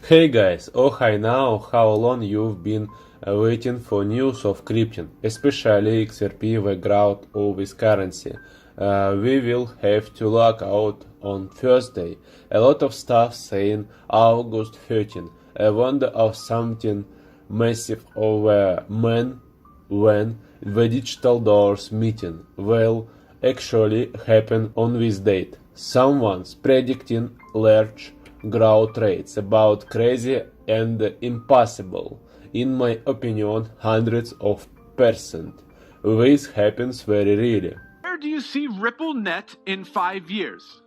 Hey guys, oh hi now, how long you've been waiting for news of crypto, especially XRP, the growth of this currency. We will have to look out on Thursday. A lot of stuff saying August 13. I wonder of something massive over when the digital dollars meeting will actually happen on this date. Someone's predicting large growth rates about crazy and impossible. In my opinion, hundreds of percent. This happens very rarely. Where do you see RippleNet in 5 years?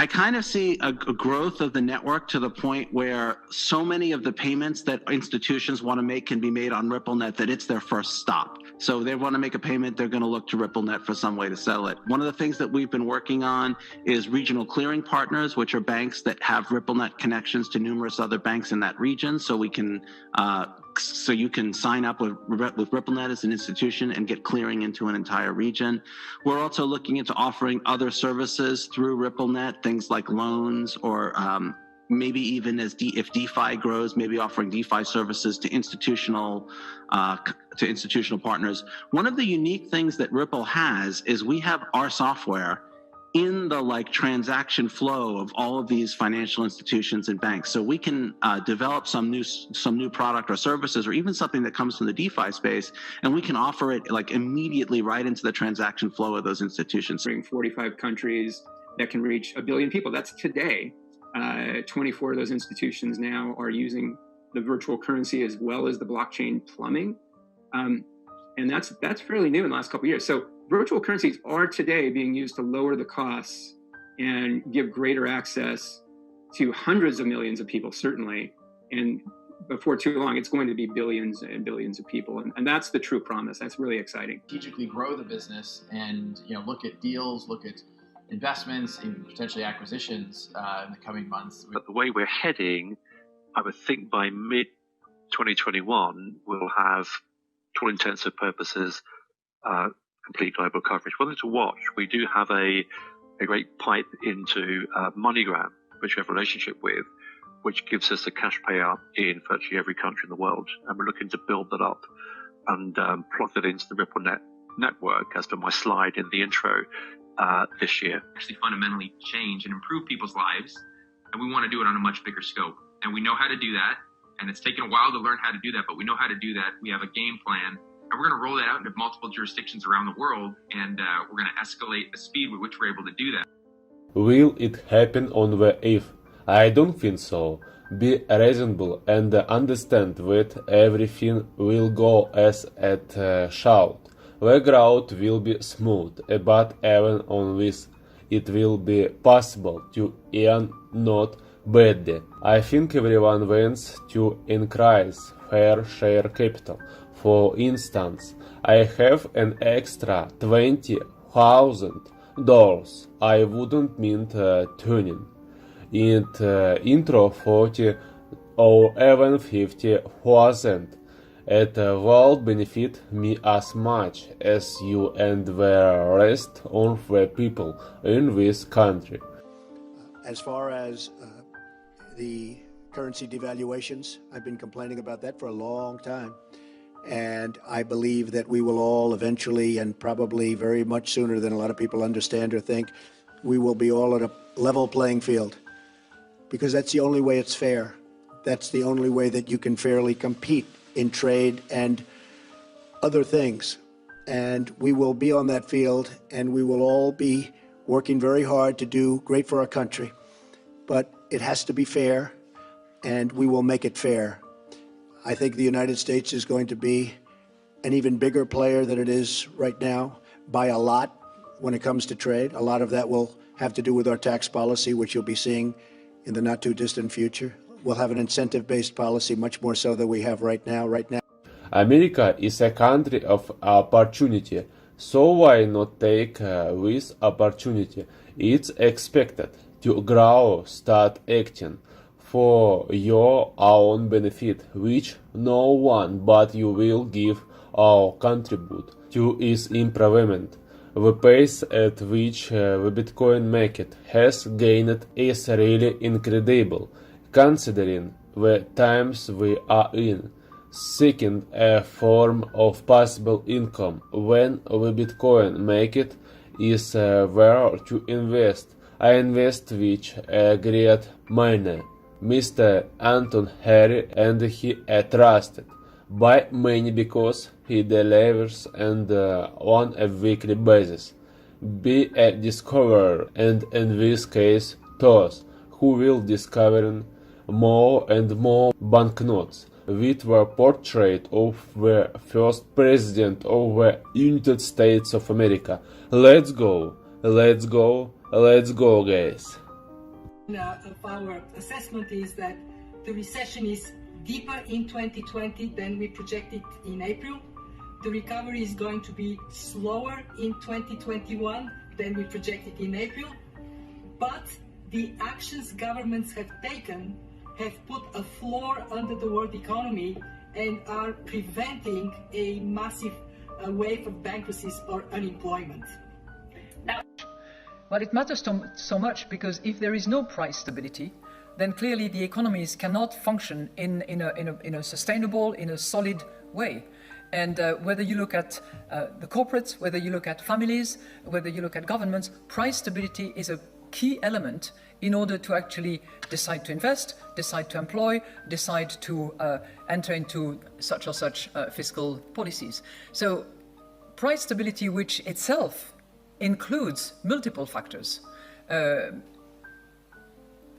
I kind of see a growth of the network to the point where so many of the payments that institutions want to make can be made on RippleNet that it's their first stop. So they want to make a payment, they're going to look to RippleNet for some way to settle it. One of the things that we've been working on is regional clearing partners, which are banks that have RippleNet connections to numerous other banks in that region. So we can, so you can sign up with RippleNet as an institution and get clearing into an entire region. We're also looking into offering other services through RippleNet, things like loans or maybe even if DeFi grows, maybe offering DeFi services to institutional partners. One of the unique things that Ripple has is we have our software in the transaction flow of all of these financial institutions and banks. So we can develop some new product or services, or even something that comes from the DeFi space, and we can offer it immediately right into the transaction flow of those institutions. 45 countries that can reach 1 billion people. That's today. 24 of those institutions now are using the virtual currency as well as the blockchain plumbing. And that's fairly new in the last couple of years. So virtual currencies are today being used to lower the costs and give greater access to hundreds of millions of people, certainly. And before too long, it's going to be billions and billions of people. And that's the true promise. That's really exciting. Strategically grow the business and look at deals, look at investments, and potentially acquisitions in the coming months. But the way we're heading, I would think by mid-2021, we'll have, to all intents and purposes, complete global coverage. One thing to watch, we do have a great pipe into MoneyGram, which we have a relationship with, which gives us a cash payout in virtually every country in the world. And we're looking to build that up and plot it into the RippleNet network, as per my slide in the intro, this year. Actually fundamentally change and improve people's lives, and we want to do it on a much bigger scope. And we know how to do that, and it's taken a while to learn how to do that, but we know how to do that. We have a game plan, and we're going to roll that out into multiple jurisdictions around the world, and we're going to escalate the speed with which we're able to do that. Will it happen on the 8th? I don't think so. Be reasonable and understand that everything will go as it should. The growth will be smooth, but even on this, it will be possible to earn not badly. I think everyone wants to increase fair share capital. For instance, I have an extra $20,000. I wouldn't mind turning it into 40 or even 50,000. It will benefit me as much as you and the rest of the people in this country. As far as the currency devaluations, I've been complaining about that for a long time. And I believe that we will all eventually, and probably very much sooner than a lot of people understand or think, we will be all at a level playing field. Because that's the only way it's fair. That's the only way that you can fairly compete in trade and other things. And we will be on that field, and we will all be working very hard to do great for our country. But it has to be fair, and we will make it fair. I think the United States is going to be an even bigger player than it is right now by a lot when it comes to trade. A lot of that will have to do with our tax policy, which you'll be seeing in the not too distant future. We'll have an incentive-based policy, much more so than we have right now. America is a country of opportunity, so why not take this opportunity? It's expected to grow, start acting for your own benefit, which no one but you will give or contribute to its improvement. The pace at which the Bitcoin market has gained is really incredible, considering the times we are in. Seeking a form of possible income when the Bitcoin market is where to invest. I invest with a great miner, Mr. Anton Harry, and he is trusted by many because he delivers and on a weekly basis. Be a discoverer, and in this case, those who will discover more and more banknotes with the portrait of the first president of the United States of America. Let's go, let's go, let's go, guys. Of our assessment is that the recession is deeper in 2020 than we projected in April. The recovery is going to be slower in 2021 than we projected in April. But the actions governments have taken have put a floor under the world economy and are preventing a massive wave of bankruptcies or unemployment. Well, it matters so much because if there is no price stability, then clearly the economies cannot function in a sustainable, in a solid way. And whether you look at the corporates, whether you look at families, whether you look at governments, price stability is a key element in order to actually decide to invest, decide to employ, decide to enter into such or such fiscal policies. So price stability, which itself includes multiple factors,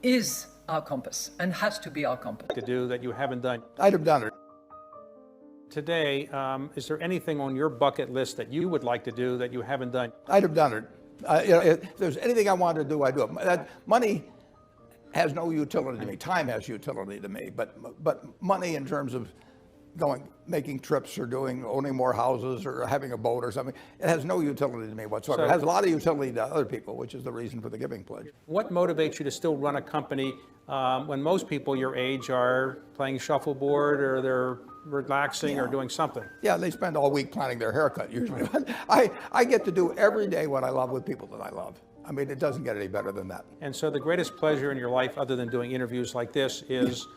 is our compass and has to be our compass. To do that you haven't done. I'd have done it. Today, is there anything on your bucket list that you would like to do that you haven't done? I'd have done it. If there's anything I wanted to do, I'd do it. Money has no utility to me. Time has utility to me, but money in terms of making trips or owning more houses or having a boat or something, it has no utility to me whatsoever. It has a lot of utility to other people, which is the reason for the giving pledge. What motivates you to still run a company when most people your age are playing shuffleboard or they're relaxing or doing something? Yeah, they spend all week planning their haircut usually. I get to do every day what I love with people that I love. I mean, it doesn't get any better than that. And so the greatest pleasure in your life, other than doing interviews like this, is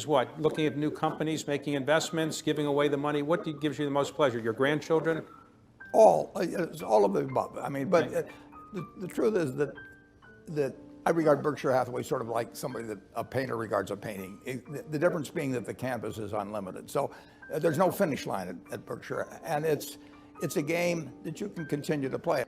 what? Looking at new companies, making investments, giving away the money. What gives you the most pleasure? Your grandchildren? All of the above. I mean, but the truth is that I regard Berkshire Hathaway sort of like somebody that a painter regards a painting. The difference being that the canvas is unlimited. So there's no finish line at Berkshire, and it's a game that you can continue to play.